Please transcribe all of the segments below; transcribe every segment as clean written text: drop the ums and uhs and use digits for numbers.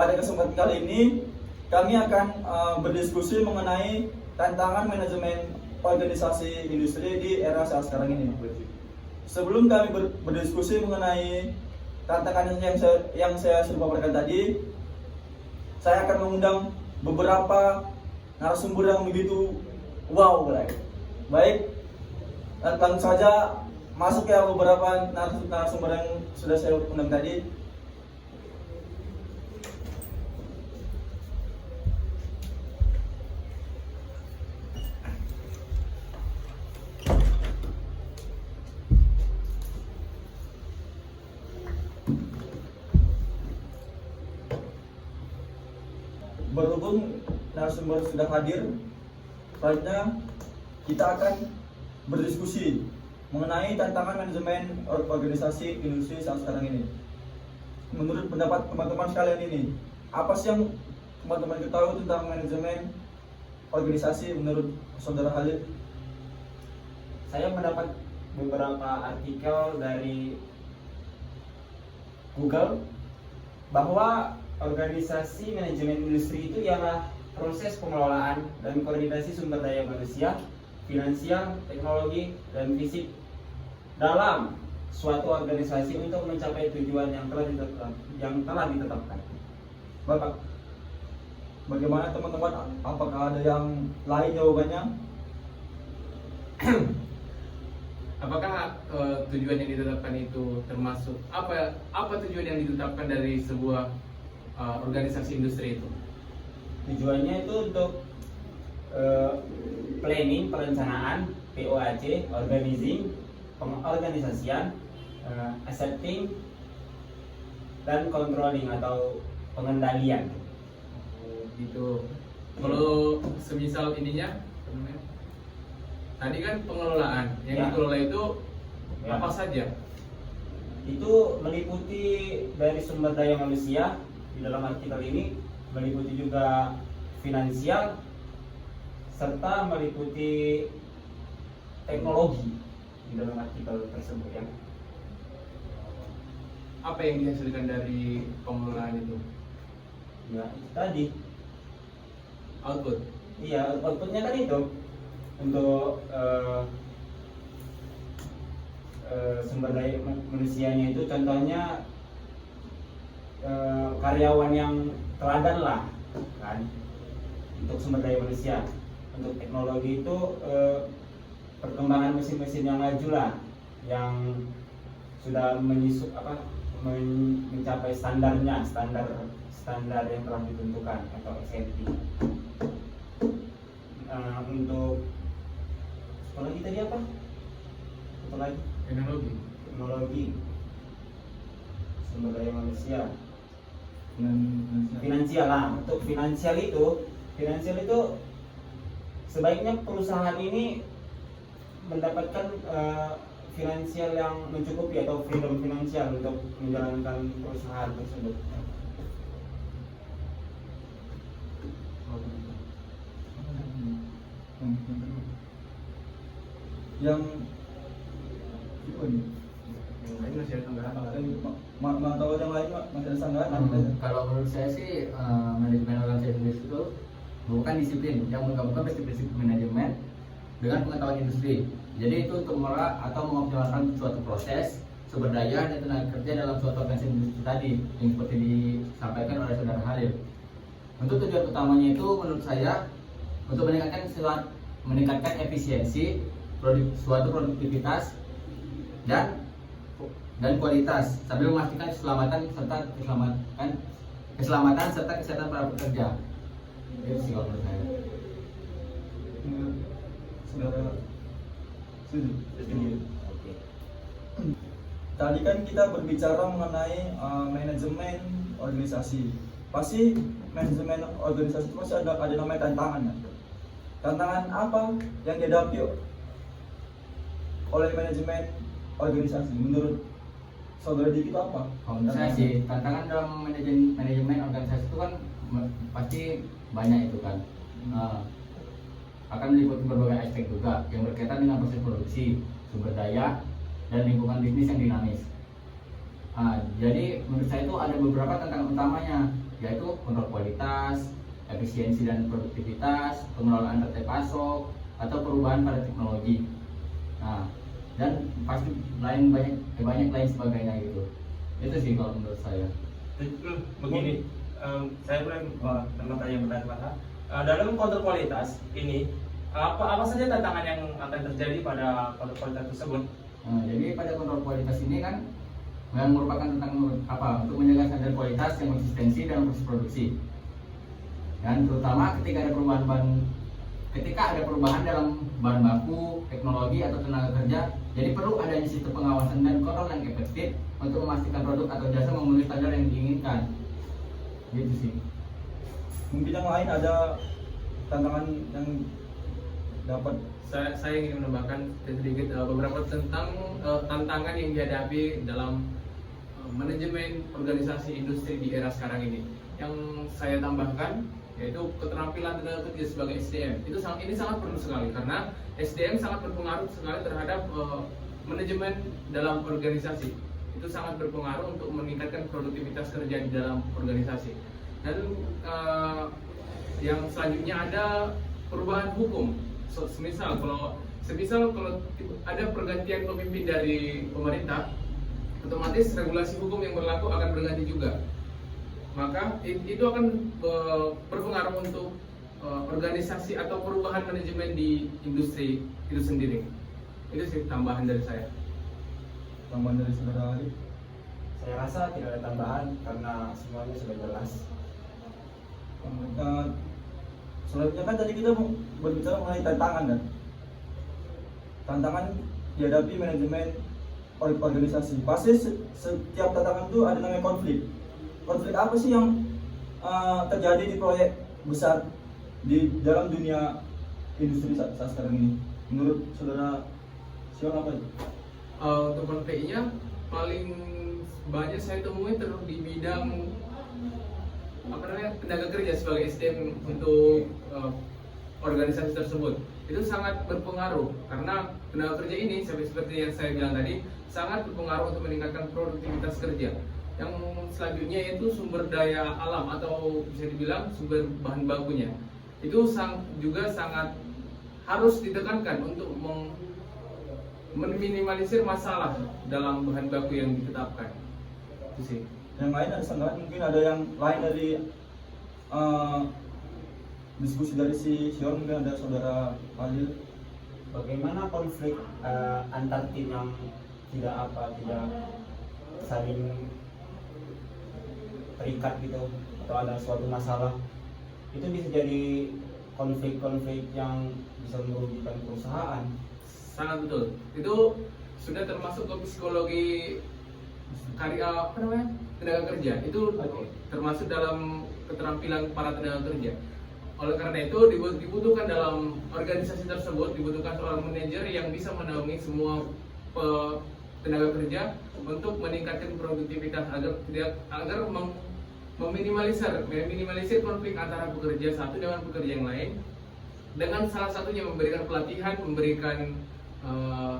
pada kesempatan kali ini kami akan berdiskusi mengenai tantangan manajemen organisasi industri di era saat sekarang ini. Sebelum kami berdiskusi mengenai tantangan yang saya sudah paparkan tadi, saya akan mengundang beberapa narasumber yang begitu wow, baik. Langsung saja masuk ya beberapa narasumber yang sudah saya undang tadi. Berhubung narasumber sudah hadir, selanjutnya kita akan berdiskusi mengenai tantangan manajemen organisasi industri saat sekarang ini. Menurut pendapat teman-teman sekalian ini, apa sih yang teman-teman ketahui tentang manajemen organisasi menurut saudara Halid? Saya mendapat beberapa artikel dari Google bahwa organisasi manajemen industri itu ialah proses pengelolaan dan koordinasi sumber daya manusia, finansial, teknologi, dan fisik dalam suatu organisasi untuk mencapai tujuan yang telah ditetapkan. Bapak, bagaimana teman-teman? Apakah ada yang lain jawabannya? Apakah tujuan yang ditetapkan itu termasuk apa tujuan yang ditetapkan dari sebuah organisasi industri itu? Tujuannya itu untuk planning, perencanaan, POAC, organizing, pengorganisasian, accepting, dan controlling atau pengendalian. Gitu. Kalau semisal ininya, tadi kan pengelolaan, yang Ya. dikelola itu Ya. apa saja? Itu meliputi dari sumber daya manusia, di dalam artikel ini meliputi juga finansial serta meliputi teknologi di dalam artikel tersebut ya. Apa yang dihasilkan dari pengelolaan itu? Ya, itu tadi. Output. Iya, outputnya kan itu untuk sumber daya manusianya itu contohnya karyawan yang teladan lah kan, untuk sumber daya manusia. Untuk teknologi itu perkembangan mesin-mesin yang maju lah, yang sudah mencapai standar yang telah ditentukan atau SNT. Untuk lagi tadi apa? Satu lagi teknologi, sumber daya manusia, finansial lah. Untuk finansial itu sebaiknya perusahaan ini mendapatkan finansial yang mencukupi atau freedom finansial untuk menjalankan perusahaan tersebut. Yang Lain masih ada tambahan? mau tahu yang lain, Pak? Masih ada sanggahan? Kalau menurut saya sih manajemen organisasi industri itu bukan disiplin yang menggabungkan prinsip-prinsip manajemen dengan pengetahuan industri. Jadi itu untuk mengelola atau mengoptimalkan suatu proses, sumber daya dan tenaga kerja dalam suatu organisasi industri tadi yang seperti disampaikan oleh saudara Halil. Untuk tujuan utamanya itu menurut saya untuk meningkatkan efisiensi, suatu produktivitas dan kualitas sambil memastikan keselamatan serta kesehatan para pekerja. Itu sih kalau menurut saya. Saudara setuju? Oke. Tadi kan kita berbicara mengenai manajemen organisasi. Pasti manajemen organisasi itu pasti ada namanya tantangan ya. Tantangan apa yang dihadapi oleh manajemen organisasi menurut saudara Diki itu apa? Kalau menurut saya sih tantangan dalam manajemen organisasi itu kan pasti banyak itu kan. Akan meliputi berbagai aspek juga yang berkaitan dengan proses produksi, sumber daya, dan lingkungan bisnis yang dinamis. Jadi menurut saya itu ada beberapa tantangan utamanya, yaitu kontrol kualitas, efisiensi dan produktivitas, pengelolaan rantai pasok, atau perubahan pada teknologi. Nah, dan pasti banyak lain sebagainya gitu. Itu sih kalau menurut saya. Begini, saya boleh tanya pertanyaan. Dalam kontrol kualitas ini, apa saja tantangan yang akan terjadi pada kontrol kualitas tersebut? Jadi pada kontrol kualitas ini kan yang merupakan tentang untuk menjaga standar kualitas yang konsistensi dalam proses produksi. Dan terutama ketika ada perubahan dalam bahan baku, teknologi atau tenaga kerja, jadi perlu adanya sistem pengawasan dan kontrol yang efektif untuk memastikan produk atau jasa memenuhi standar yang diinginkan. Gitu sih. Mungkin yang lain ada tantangan yang dapat Saya ingin menambahkan sedikit beberapa tentang tantangan yang dihadapi dalam manajemen organisasi industri di era sekarang ini. Yang saya tambahkan yaitu keterampilan tenaga kerja sebagai SDM. Ini sangat perlu sekali karena SDM sangat berpengaruh sekali terhadap manajemen dalam organisasi. Itu sangat berpengaruh untuk meningkatkan produktivitas kerja di dalam organisasi. Dan yang selanjutnya ada perubahan hukum. Semisal kalau ada pergantian pemimpin dari pemerintah, otomatis regulasi hukum yang berlaku akan berganti juga. Maka itu akan berpengaruh untuk organisasi atau perubahan manajemen di industri itu sendiri. Itu sih tambahan dari saya. tambahan dari saudara Ali. Saya rasa tidak ada tambahan karena semuanya sudah jelas. Selanjutnya kan tadi kita berbicara mengenai tantangan kan. Tantangan dihadapi manajemen organisasi. Pasti setiap tantangan itu ada namanya konflik. Konflik apa sih yang terjadi di proyek besar di dalam dunia industri saat sekarang ini? Menurut saudara Sion apa itu? Untuk konfliknya paling banyak saya temui di bidang tenaga kerja sebagai SDM untuk organisasi tersebut. Itu sangat berpengaruh karena tenaga kerja ini seperti yang saya bilang tadi sangat berpengaruh untuk meningkatkan produktivitas kerja. Yang selanjutnya yaitu sumber daya alam atau bisa dibilang sumber bahan bakunya. Itu juga sangat harus ditekankan untuk meminimalisir masalah dalam bahan baku yang ditetapkan. Itu sih. Yang lain ada sangat mungkin ada yang lain dari diskusi dari si Sion, mungkin ada saudara Halil. Bagaimana konflik antar tim yang tidak saling terikat gitu atau ada suatu masalah itu bisa jadi konflik-konflik yang bisa merugikan perusahaan. Sangat betul. Itu sudah termasuk ke psikologi tenaga kerja. Itu termasuk dalam keterampilan para tenaga kerja. Oleh karena itu dibutuhkan dalam organisasi tersebut dibutuhkan seorang manajer yang bisa menaungi semua tenaga kerja untuk meningkatkan produktivitas agar meminimalisir konflik antara pekerja satu dengan pekerja yang lain, dengan salah satunya memberikan pelatihan, memberikan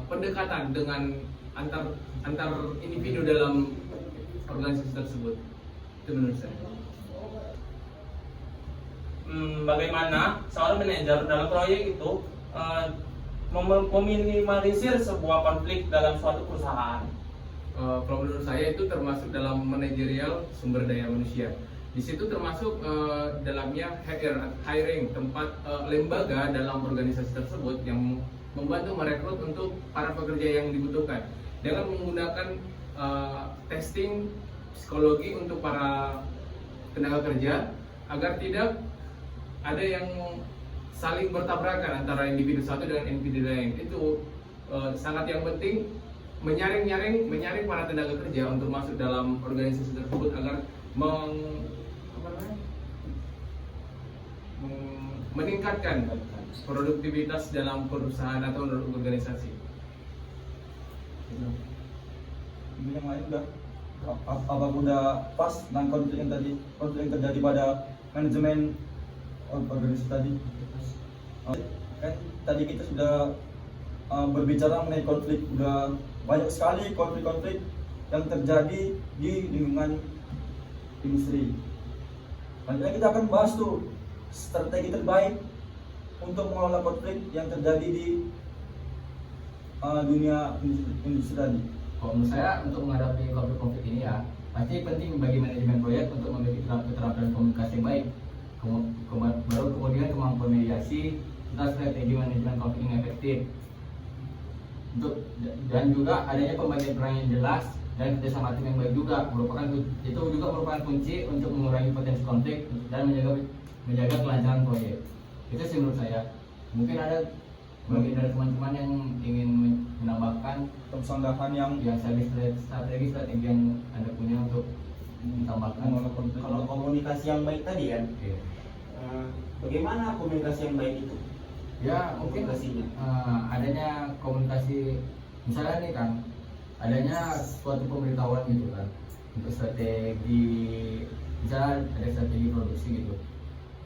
pendekatan dengan antar individu dalam organisasi tersebut. Itu menurut saya. Bagaimana seorang manajer dalam proyek itu meminimalisir sebuah konflik dalam suatu perusahaan? Kalau menurut saya itu termasuk dalam manajerial sumber daya manusia. Di situ termasuk dalamnya hiring tempat lembaga dalam organisasi tersebut yang membantu merekrut untuk para pekerja yang dibutuhkan dengan menggunakan testing psikologi untuk para tenaga kerja agar tidak ada yang saling bertabrakan antara individu satu dengan individu lain. Itu sangat yang penting menyaring para tenaga kerja untuk masuk dalam organisasi tersebut agar meningkatkan produktivitas dalam perusahaan atau organisasi. Ini yang lain udah apa udah pas tentang konflik yang terjadi pada manajemen organisasi tadi. Kan tadi kita sudah berbicara mengenai konflik, udah banyak sekali konflik-konflik yang terjadi di lingkungan industri. Nantinya kita akan bahas tuh strategi terbaik untuk mengelola konflik yang terjadi di dunia industri tadi. Kalau menurut saya untuk menghadapi konflik ini ya pasti penting bagi manajemen proyek untuk memiliki keterampilan komunikasi yang baik, baru kemudian kemampuan mediasi serta strategi manajemen konflik yang efektif. Dan juga adanya pembagian peran yang jelas dan kerjasama tim yang baik juga merupakan kunci untuk mengurangi potensi konflik dan menjaga kelancaran proyek. Itu sih menurut saya. Mungkin ada bagi dari teman-teman yang ingin menambahkan Tambahan yang strategi yang Anda punya untuk menambahkan. mengelola konflik. Kalau komunikasi yang baik tadi kan, Oke. bagaimana komunikasi yang baik itu? Ya mungkin Komunikasinya. adanya komunikasi, misalnya nih kan adanya suatu pemberitahuan gitu kan untuk strategi, misalnya ada strategi produksi gitu,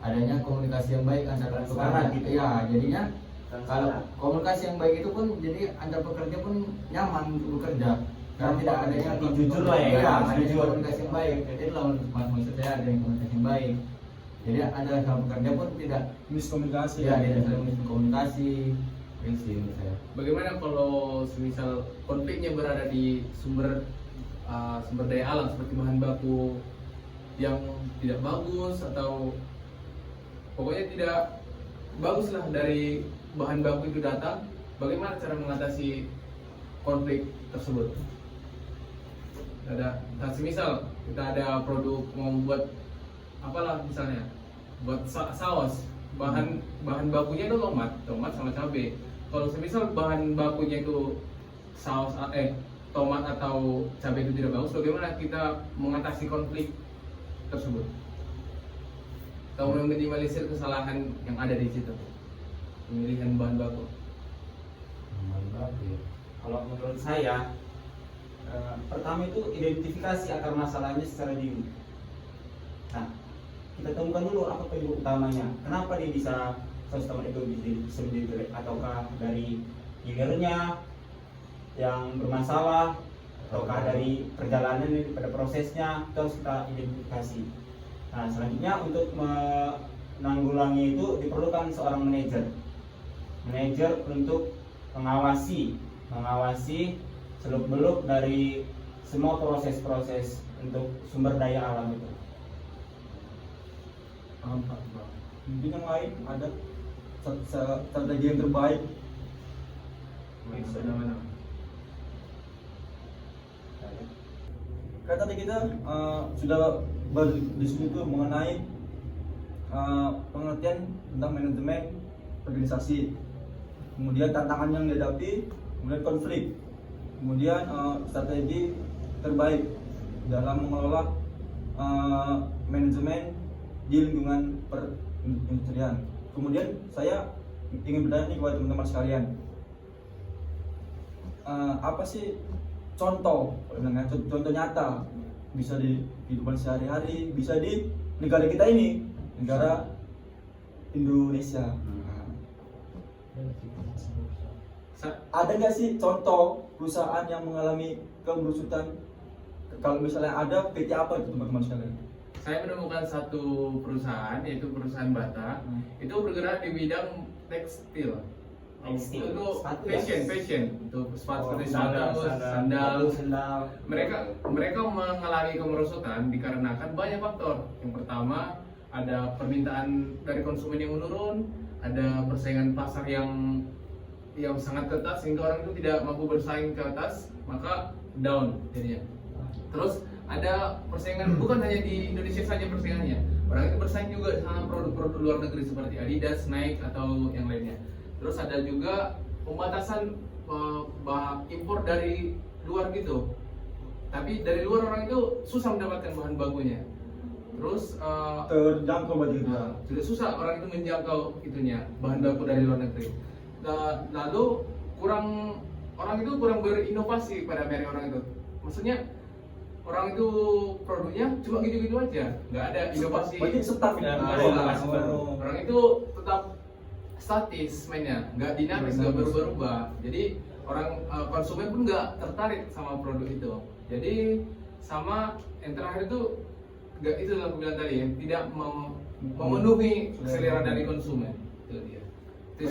adanya komunikasi yang baik antara Transparan pekerja gitu. ya jadinya Transparan. kalau komunikasi yang baik itu pun jadi antar pekerja pun nyaman untuk bekerja karena tidak adanya Jujur lah ya, iya, harus adanya jujur. komunikasi yang baik. Jadi lah maksud saya ada komunikasi yang baik, jadi ada sama pekerja pun tidak Miskomunikasi. ya tidak saling komunikasi. Itu sih menurut saya. Bagaimana kalau semisal konfliknya berada di sumber daya alam seperti bahan baku yang tidak bagus atau pokoknya tidak bagus lah dari bahan baku itu datang, bagaimana cara mengatasi konflik tersebut? Nah, semisal kita ada produk mau buat apalah misalnya buat saus, bahan bakunya itu tomat sama cabai. Kalau semisal bahan bakunya itu saus tomat atau cabai itu tidak bagus, bagaimana kita mengatasi konflik tersebut? Atau meminimalisir kesalahan yang ada di situ, pemilihan bahan baku. Mantap ya. Kalau menurut saya, pertama itu identifikasi akar masalahnya secara dini. Nah, kita temukan dulu apa penyebab utamanya. Kenapa dia bisa saus tomat itu bisa menjadi jelek? Ataukah dari hilirnya yang bermasalah, ataukah dari perjalanan pada prosesnya? Itu harus kita identifikasi. Nah, selanjutnya untuk menanggulangi itu diperlukan seorang manajer untuk mengawasi seluk-beluk dari semua proses-proses untuk sumber daya alam itu. Mungkin yang lain ada strategi yang terbaik. Kayak tadi kita sudah berdiskusi itu mengenai pengertian tentang manajemen organisasi, kemudian tantangan yang dihadapi, kemudian konflik, kemudian strategi terbaik dalam mengelola manajemen di lingkungan perindustrian. Kemudian saya ingin bertanya nih kepada teman-teman sekalian, apa sih contoh nyata, bisa di kehidupan sehari-hari, bisa di negara kita ini, negara Indonesia. Ada nggak sih contoh perusahaan yang mengalami kemerusutan? Kalau misalnya ada, PT apa itu teman-teman sekalian? Saya menemukan satu perusahaan, yaitu perusahaan Bata. Itu bergerak di bidang tekstil. Tekstil, Itu sepatu fashion. Itu sepatu seperti sandal. sandal. Mereka mengalami kemerosotan dikarenakan banyak faktor. Yang pertama, ada permintaan dari konsumen yang menurun, ada persaingan pasar yang sangat ketat sehingga orang itu tidak mampu bersaing ke atas, maka down jadinya. Terus ada persaingan bukan hanya di Indonesia saja persaingannya, orang itu bersaing juga sama produk-produk luar negeri seperti Adidas, Nike atau yang lainnya. Terus ada juga pembatasan impor dari luar gitu, tapi dari luar orang itu susah mendapatkan bahan bakunya. Terus Terjangkau bagi kita. sudah susah orang itu menjangkau itunya bahan baku dari luar negeri. Lalu orang itu kurang berinovasi pada merek orang itu. Maksudnya orang itu produknya cuma gitu-gitu aja, nggak ada inovasi. Berarti stuck ya? Nggak ada inovasi baru. Orang itu tetap statis mainnya, nggak dinamis, nggak berubah-ubah. Jadi orang konsumen pun nggak tertarik sama produk itu. Jadi sama yang terakhir itu itu yang aku bilang tadi ya, tidak memenuhi selera dari konsumen. Itu dia. Itu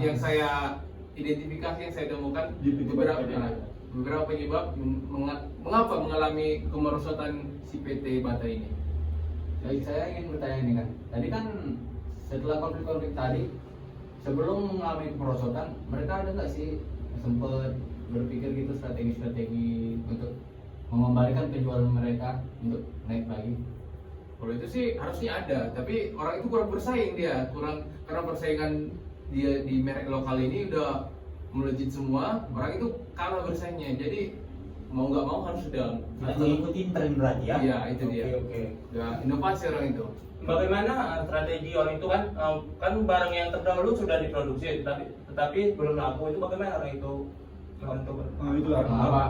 yang saya identifikasi, yang saya temukan beberapa penyebab mengapa mengalami kemerosotan si PT Bata ini. Jadi saya ingin bertanya nih kan, tadi kan setelah konflik-konflik tadi, sebelum mengalami kemerosotan, mereka ada nggak sih sempat berpikir gitu strategi-strategi untuk mengembalikan penjualan mereka untuk naik lagi? Kalau itu sih harusnya ada, tapi orang itu kurang bersaing karena persaingan dia di merek lokal ini udah melejit semua, orang itu kalah bersaingnya. Jadi mau nggak mau harus down. Mengikuti tren berarti ya? Iya, itu dia. Oke. Udah inovasi orang itu. Bagaimana strategi orang itu kan barang yang terdahulu sudah diproduksi, tetapi belum laku, itu bagaimana orang itu menentukan? Itu lah.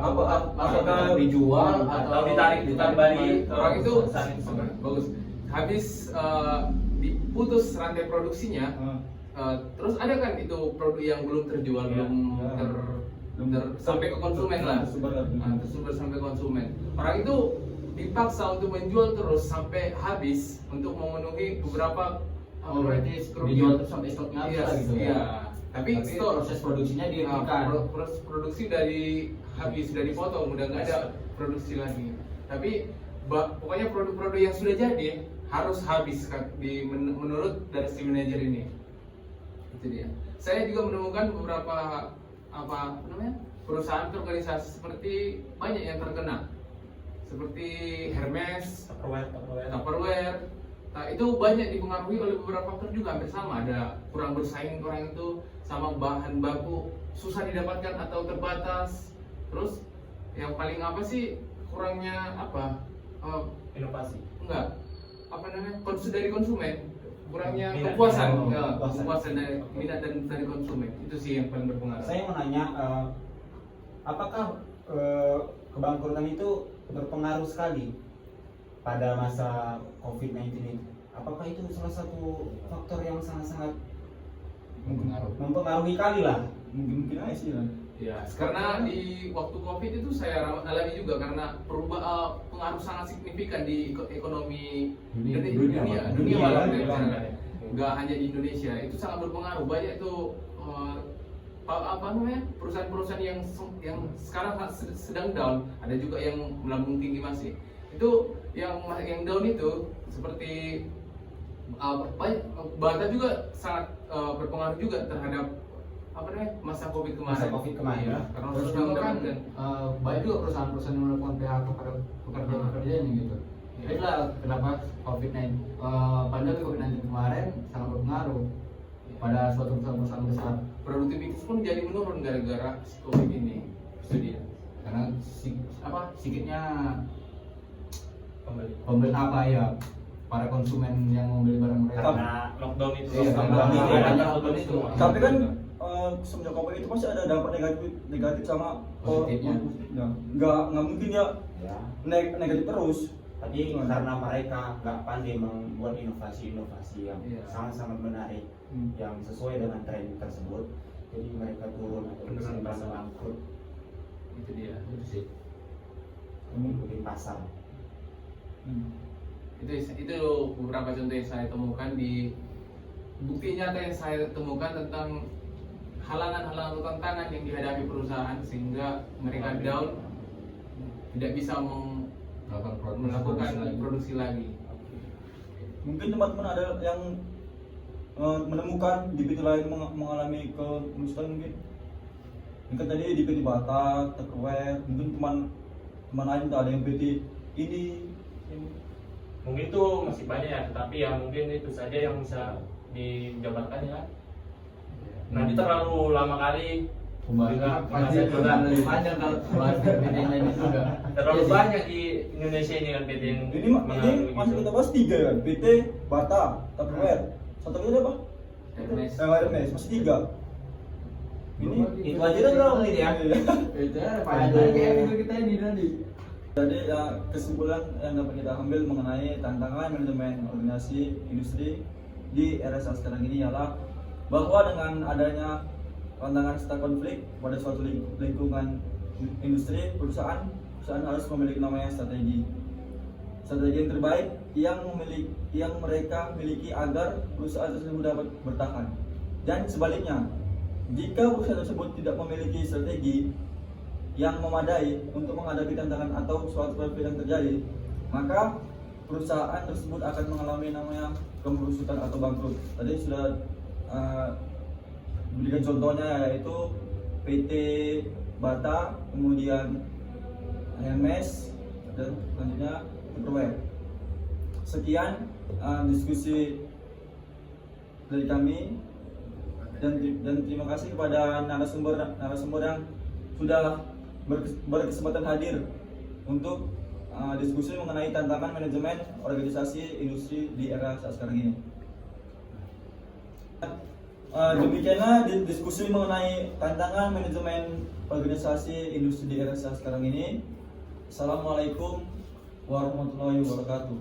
Apakah dijual Atau ditarik kembali? Orang itu saling bagus. Habis diputus rantai produksinya, terus ada kan itu produk yang belum terjual, Iya. belum sampai ke konsumen lah. Tersumber sampai konsumen. Orang itu dipaksa untuk menjual terus sampai habis untuk memenuhi beberapa berarti kerugian. dijual terus sampai stoknya habis Iya, lah gitu ya? iya. Tapi proses produksinya dihentikan. proses produksi dari habis, sudah dipotong, udah nggak ada produksi lagi. Tapi pokoknya produk-produk yang sudah jadi harus habis kan, menurut dari si manajer ini. Itu dia. Saya juga menemukan beberapa perusahaan atau organisasi seperti banyak yang terkena, seperti Hermes, Tupperware. Nah, itu banyak dipengaruhi oleh beberapa faktor juga, hampir sama. Ada kurang bersaing orang itu, sama bahan baku susah didapatkan atau terbatas. Terus yang paling apa sih kurangnya apa? Inovasi. Enggak. Dari konsumen. Kurangnya Minat. kepuasan, Kepuasan. kepuasan dari minat dan dari konsumen. Itu sih yang paling berpengaruh. Saya mau nanya, apakah kebangkrutan itu berpengaruh sekali pada masa COVID-19 ini? Apakah itu salah satu faktor yang sangat-sangat mempengaruhi kali lah? Mungkin aja sih lah. Ya, karena di waktu COVID itu saya alami juga karena pengaruh sangat signifikan di ekonomi dunia malah Dunia. nggak hanya di Indonesia, itu sangat berpengaruh. Banyak itu perusahaan-perusahaan yang sekarang sedang down, ada juga yang melambung tinggi masih. Itu yang down itu seperti Bata juga sangat berpengaruh juga terhadap masa COVID kemarin. Masa COVID kemarin. Iya, karena Terus sudah juga kan mendapatkan. banyak juga perusahaan-perusahaan yang melakukan PHK pada pekerja-pekerjanya gitu. Iya. Itulah kenapa pandemi COVID-19 kemarin sangat berpengaruh pada suatu perusahaan-perusahaan besar. Produktivitas pun jadi menurun gara-gara si COVID ini. Itu dia. Karena sikitnya Pembeli. para konsumen yang membeli barang mereka. Karena lockdown itu. Iya, karena lockdown itu. Tapi kan semenjak COVID itu pasti ada dampak negatif sama Positifnya. nggak mungkin ya Ya. negatif terus. Tapi karena mereka nggak pandai membuat inovasi-inovasi yang Iya. sangat-sangat menarik, yang sesuai dengan tren tersebut, jadi mereka turun atau bisa merasa bangkrut Itu dia. Itu sih. mengikuti pasar. Itu beberapa contoh yang saya temukan di bukti nyata yang saya temukan tentang halangan-halangan atau tantangan yang dihadapi perusahaan sehingga mereka down, tidak bisa melakukan produksi lagi. Mungkin teman-teman ada yang menemukan di PT lain mengalami kemerosotan mungkin. Mungkin tadi di PT Bata, Tupperware, mungkin teman lain tak ada yang PT ini. Mungkin itu masih banyak ya, tetapi ya mungkin itu saja yang bisa dijabarkan ya. Nanti terlalu lama kali. Pasti program lebih panjang kalau bahas PT lain itu juga. Terlalu Iya sih. banyak di Indonesia ini kan PT yang Ini mengalami masih gitu. kita bahas 3 kan, PT Bata, Tupperware. Satu lagi ada apa? Hermes. Hermes, masih 3. Ini Itu aja kan belum ini ya. Itu ya panjang kayak kita ini tadi. Jadi ya, kesimpulan yang dapat kita ambil mengenai tantangan manajemen organisasi industri di era saat sekarang ini ialah bahwa dengan adanya tantangan serta konflik pada suatu lingkungan industri perusahaan perusahaan harus memiliki namanya strategi yang terbaik yang mereka miliki agar perusahaan tersebut dapat bertahan. Dan sebaliknya, jika perusahaan tersebut tidak memiliki strategi yang memadai untuk menghadapi tantangan atau suatu konflik yang terjadi, maka perusahaan tersebut akan mengalami namanya kemerosotan atau bangkrut. Tadi sudah diberikan contohnya, yaitu PT Bata, kemudian HMS, dan selanjutnya Tupperware. Sekian diskusi dari kami, dan terima kasih kepada narasumber yang sudah berkesempatan hadir untuk diskusi mengenai tantangan manajemen organisasi industri di era saat sekarang ini. Demikianlah diskusi mengenai tantangan manajemen organisasi industri di era saat sekarang ini. Assalamualaikum warahmatullahi wabarakatuh.